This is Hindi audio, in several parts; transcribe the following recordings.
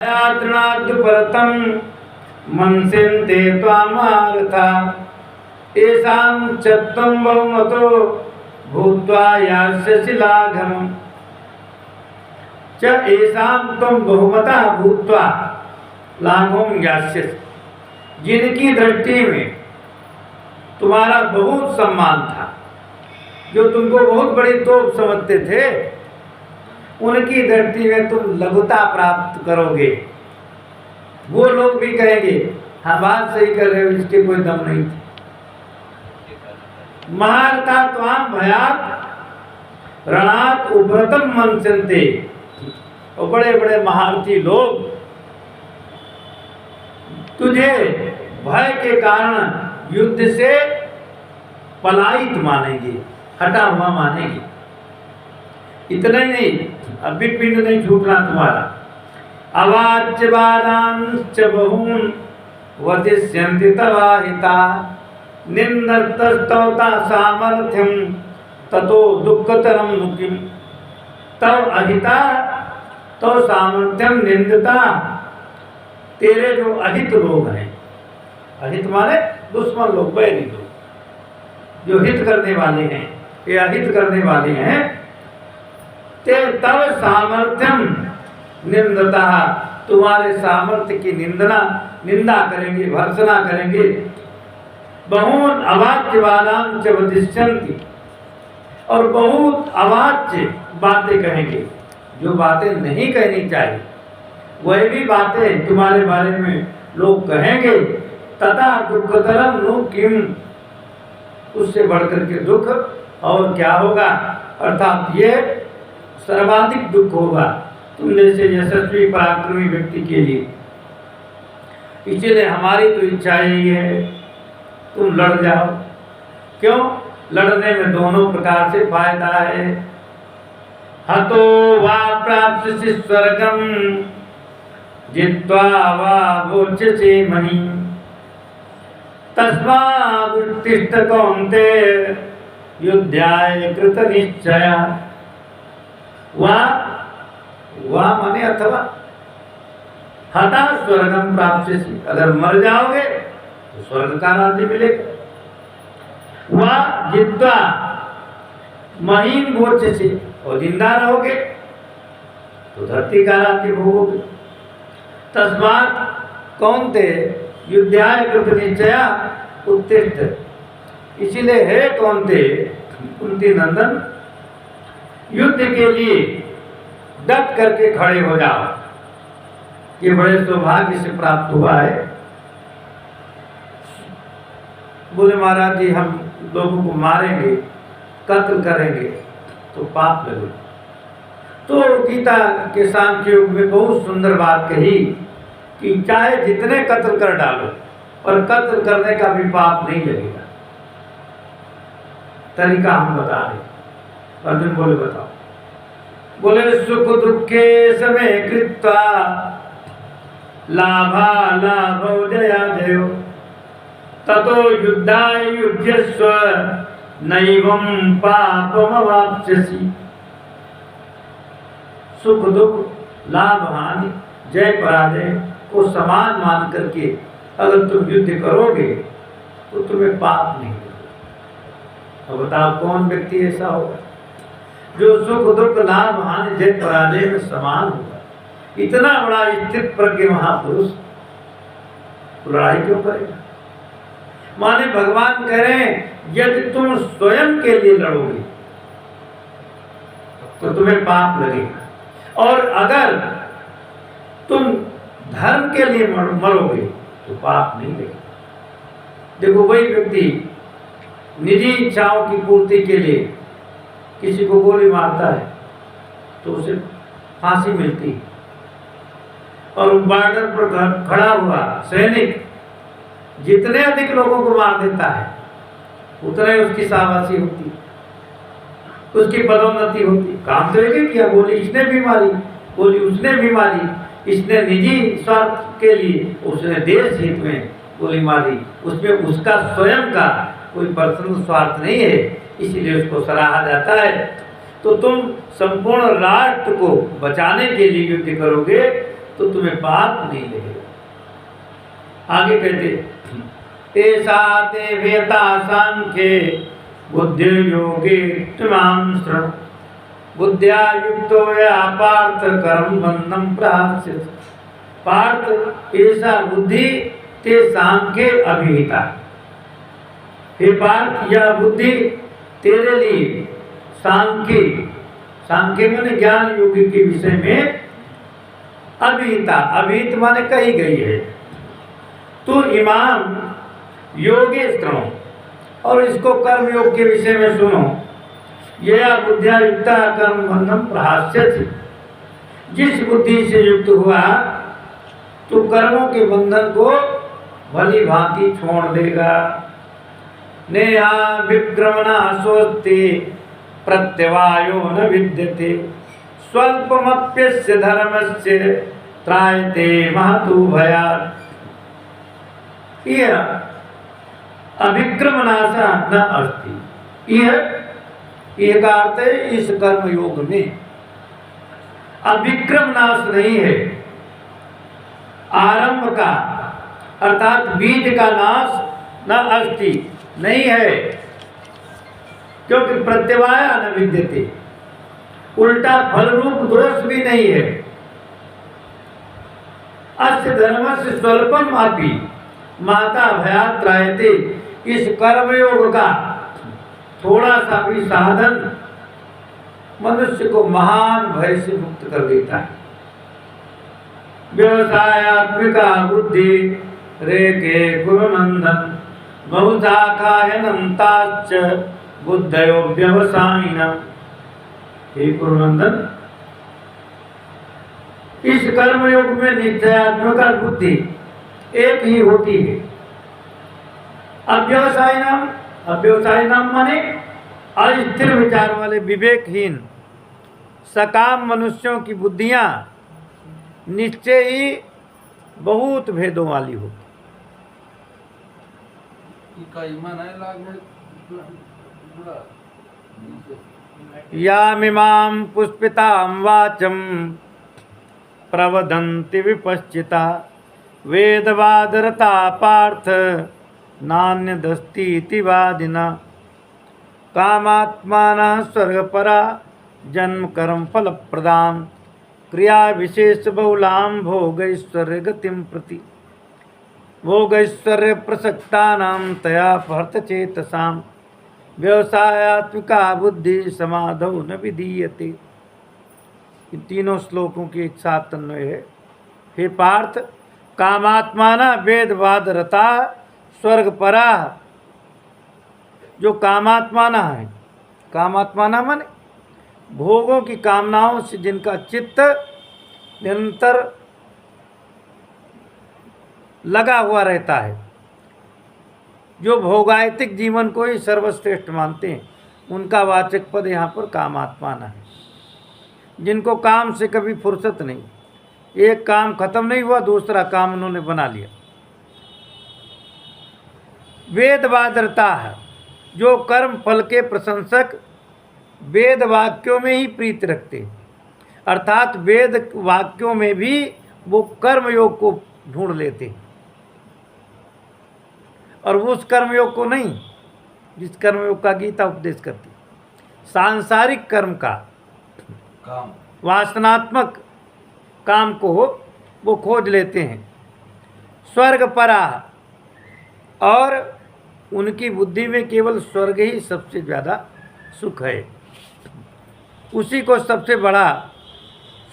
तृणाद्युपरतं मंस्यन्ते त्वामारथा येषां च त्वं बहुमतो भूत्वा यास्यसि लाघवम् च येषां त्वं बहुमतः भूत्वा लाघवं यास्यसि, जिनकी दृष्टि में तुम्हारा बहुत सम्मान था, जो तुमको बहुत बड़ी तोप समझते थे, उनकी दृष्टि में तुम लघुता प्राप्त करोगे। वो लोग भी कहेंगे हाँ बात सही कर रहे हो, इसके कोई दम नहीं थे। महारथा त्वाम भयात रणात उभ्रतम मंस्यन्ते, और बड़े बड़े महारथी लोग तुझे भय के कारण युद्ध से पलायित मानेंगे, हटा हुआ मानेंगे। इतना ही नहीं, अभी पिंड नहीं छूटना तुम्हारा। अवाच्य बालांश्च बहून् वदिष्यन्ति तवाहिता निन्दन्तस्तौता सामर्थ्यं ततो दुःखतरं नु किं तव अहिता तो सामर्थ्यम निंदता। तेरे जो अहित लोग हैं, अहित माने दुश्मन लोग, बैरी लोग, जो हित करने वाले हैं, ये अहित करने वाले हैं, ते तव सामर्थ्यम निंदता, तुम्हारे सामर्थ्य की निंदा करेंगे, भर्त्सना करेंगे। बहुत अवाच्य बालां च वदिष्यन्ति, और बहुत अवाच्य बातें कहेंगे, जो बातें नहीं कहनी चाहिए वही भी बातें तुम्हारे बारे में लोग कहेंगे। तथा दुःखतरं नु किम, उससे बढ़कर के दुख और क्या होगा, अर्थात ये सर्वाधिक दुख होगा तुम जैसे यशस्वी पराक्रमी व्यक्ति के लिए। इसलिए हमारी तो इच्छा यही है तुम लड़ जाओ। क्यों? लड़ने में दोनों प्रकार से फायदा है। हतो वा प्राप्स्यसि स्वर्गं जित्वा वा भोज्यसे महीम् तस्मादुत्तिष्ठ कौन्तेय युद्धाय कृतनिश्चया। वा माने अथवा, हता स्वर्गम प्राप्स्यसि, अगर मर जाओगे तो स्वर्ग का राज्य मिलेगा। वा जित्वा महीन भोज्यसे, और जिंदा रहोगे तो धरती का राज्य भोगोगे। तस्मात् कौन्तेय युद्धाय कृतनिश्चया उत्तिष्ठ, इसीलिए हे कौन्तेय कुंती नंदन, युद्ध के लिए डट करके खड़े हो जाओ। ये बड़े सौभाग्य से प्राप्त हुआ है। बोले महाराज जी हम लोगों को मारेंगे, कत्ल करेंगे तो पाप लगेगा। तो गीता के सांख्य योग में बहुत सुंदर बात कही कि चाहे जितने कत्ल कर डालो, पर कत्ल करने का भी पाप नहीं लगेगा। तरीका हम बता रहे। अर्जुन बोले बताओ। बोले सुख दुखे समय कृत्वा लाभा लाभो जया जयो ततो युद्धाय युध्यस्व नैवं पापमवाप्स्यसि। सुख दुख, लाभ हानि, जय पराजय को समान मान करके अगर तुम युद्ध करोगे तो तुम्हें पाप नहीं लगेगा। अब बताओ कौन व्यक्ति ऐसा होगा जो सुख दुख, लाभ हानि, जय पराजय में समान होगा? इतना बड़ा स्थित प्रज्ञ महापुरुष लड़ाई क्यों करेगा? माने भगवान कह रहे हैं यदि तुम स्वयं के लिए लड़ोगे तो तुम्हें पाप लगेगा, और अगर तुम धर्म के लिए मरोगे तो पाप नहीं लगेगा। देखो वही व्यक्ति निजी इच्छाओं की पूर्ति के लिए किसी को गोली मारता है तो उसे फांसी मिलती है, और बॉर्डर पर खड़ा हुआ सैनिक जितने अधिक लोगों को मार देता है उतने उसकी शाबाशी होती, उसकी पदोन्नति होती। काम तो एक किया, गोली इसने भी मारी, गोली उसने भी मारी, इसने निजी स्वार्थ के लिए, उसने देश हित में गोली मारी, उसमें उसका स्वयं का कोई पर्सनल स्वार्थ नहीं है, इसीलिए उसको सराहा जाता है। तो तुम संपूर्ण राष्ट्र को बचाने के लिए युद्ध करोगे तो तुम्हें पाप नहीं लगेगा। आगे कहते ऐसा ते वेता सांख्ये बुद्धि योगे त्वां शृणु बुद्ध्या युक्तो या पार्थ कर्म बंधम प्राप्स्यति। पार्थ ऐसा बुद्धि ते सांख्ये अभिहिता। हे पार्थ यह बुद्धि तेरे लिए सांख्य, सांख्य माने ज्ञान योग के विषय में अभिहिता, अभिहित माने कही गई है। तो इमाम योगे श्रवो, और इसको कर्म योग के विषय में सुनो। यह बुद्धिया युक्ता कर्म बंधम प्रहास्यति। जिस बुद्धि से युक्त हुआ तो कर्मों के बंधन को भली भांति छोड़ देगा। नेहा विक्रमणा स्वस्ति प्रत्यवायो न विद्यते स्वल्पमप्यस्य धर्मस्य त्रायते महतो भयात्। यह अभिक्रमणासा न अस्ति। यह का अर्थ है इस कर्म योग में अभिक्रम नाश नहीं है। आरंभ का अर्थात बीज का नाश न अस्ति नहीं है, क्योंकि प्रत्यवाया न विद्यते, उल्टा फल रूप दोष भी नहीं है। अस्य धर्मस्य स्वल्पम अपि माता भयात् त्रायते। इस कर्मयोग का थोड़ा सा भी साधन मनुष्य को महान भय से मुक्त कर देता है। व्यवसायात्मिका बुद्धि रेके गुरुनंदन बहुशाखायनन्ताश्च बुद्धयो व्यवसायिनः। हे गुरुनंदन, इस कर्मयोग में निश्चयात्मिका बुद्धि एक ही होती है। अव्यवसायिनाम, अव्यवसायिनाम माने अस्थिर विचार वाले विवेकहीन सकाम मनुष्यों की बुद्धियां निश्चय ही बहुत भेदों वाली होती। यामिमां पुष्पितां वाचं प्रवदन्ति विपश्चिता वेदवादरता पार्थ नान्यदस्तीति वादिना। कामात्मानः स्वर्गपरा जन्म कर्म फल प्रदां क्रिया विशेष बहुलां भोगैश्वर्य गतिं प्रति। भोगैश्वर्य प्रसक्तानां तया भर्त चेतसां व्यवसायात्मिका बुद्धि समाधौ न विधीयते। इन तीनों श्लोकों की एक साथ अन्वय है। हे पार्थ, कामात्माना वेदवाद रता स्वर्गपरा, जो कामात्माना है, कामात्माना माने भोगों की कामनाओं से जिनका चित्त निरंतर लगा हुआ रहता है, जो भोगायतिक जीवन को ही सर्वश्रेष्ठ मानते हैं, उनका वाचक पद यहाँ पर कामात्माना है। जिनको काम से कभी फुर्सत नहीं, एक काम खत्म नहीं हुआ दूसरा काम उन्होंने बना लिया। वेदवादरता है, जो कर्म फल के प्रशंसक वेद वाक्यों में ही प्रीत रखते हैं, अर्थात वेद वाक्यों में भी वो कर्मयोग को ढूंढ लेते हैं, और उस कर्मयोग को नहीं जिस कर्मयोग का गीता उपदेश करती। सांसारिक कर्म का काम, वासनात्मक काम को वो खोज लेते हैं। स्वर्गपरा, और उनकी बुद्धि में केवल स्वर्ग ही सबसे ज़्यादा सुख है, उसी को सबसे बड़ा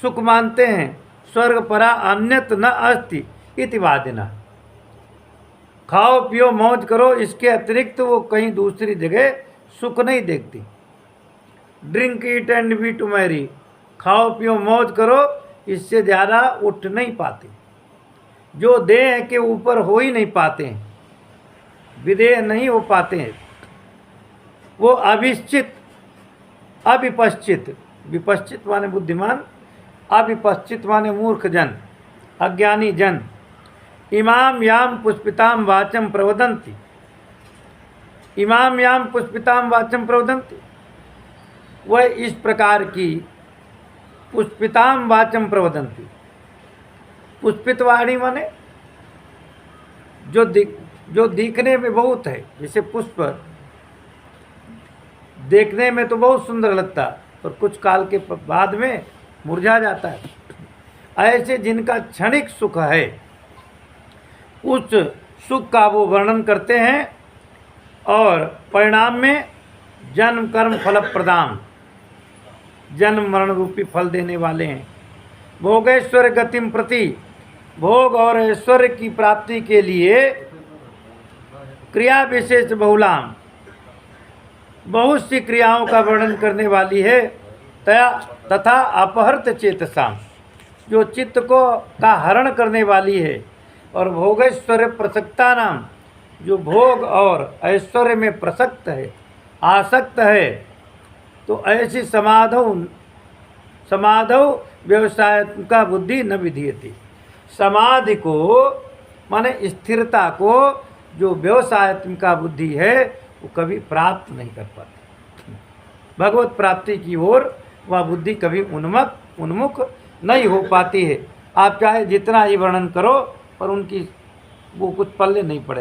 सुख मानते हैं। स्वर्गपरा अन्यत न अस्ति इति वादिना। खाओ पियो मौज करो, इसके अतिरिक्त वो कहीं दूसरी जगह सुख नहीं देखती। Drink eat and be to merry, खाओ पियो मौज करो, इससे ज़्यादा उठ नहीं पाते। जो देह के ऊपर हो ही नहीं पाते हैं, विदेह नहीं हो पाते हैं, वो अविश्चित अविपश्चित, विपश्चित माने बुद्धिमान, अविपश्चित माने मूर्ख जन, अज्ञानी जन, इमाम याम पुष्पिताम वाचम प्रवदन्ति। इमाम याम पुष्पिताम वाचम प्रवदन्ति, वह इस प्रकार की पुष्पिताम वाचम प्रवदन्ति, पुष्पित वाणी माने जो दिखने में बहुत है, जैसे पुष्प देखने में तो बहुत सुंदर लगता पर कुछ काल के बाद में मुरझा जाता है, ऐसे जिनका क्षणिक सुख है उस सुख का वो वर्णन करते हैं और परिणाम में जन्म कर्म फल प्रदान, जन्म मरण रूपी फल देने वाले हैं। भोगेश्वर गतिम प्रति, भोग और ऐश्वर्य की प्राप्ति के लिए क्रिया विशेष बहुलाम, बहुत सी क्रियाओं का वर्णन करने वाली है। तथा अपहृत चेतसाम, जो चित्त को का हरण करने वाली है। और भोगेश्वर्य प्रसक्ता नाम, जो भोग और ऐश्वर्य में प्रसक्त है, आसक्त है। तो ऐसी समाधौ व्यवसाय का बुद्धि न विधीयते, समाधि को माने स्थिरता को जो व्यवसायत्मिका बुद्धि है वो कभी प्राप्त नहीं कर पाती। भगवत प्राप्ति की ओर वह बुद्धि कभी उन्मुख नहीं हो पाती है। आप चाहे जितना ही वर्णन करो पर उनकी वो कुछ पल्ले नहीं पड़ेगा।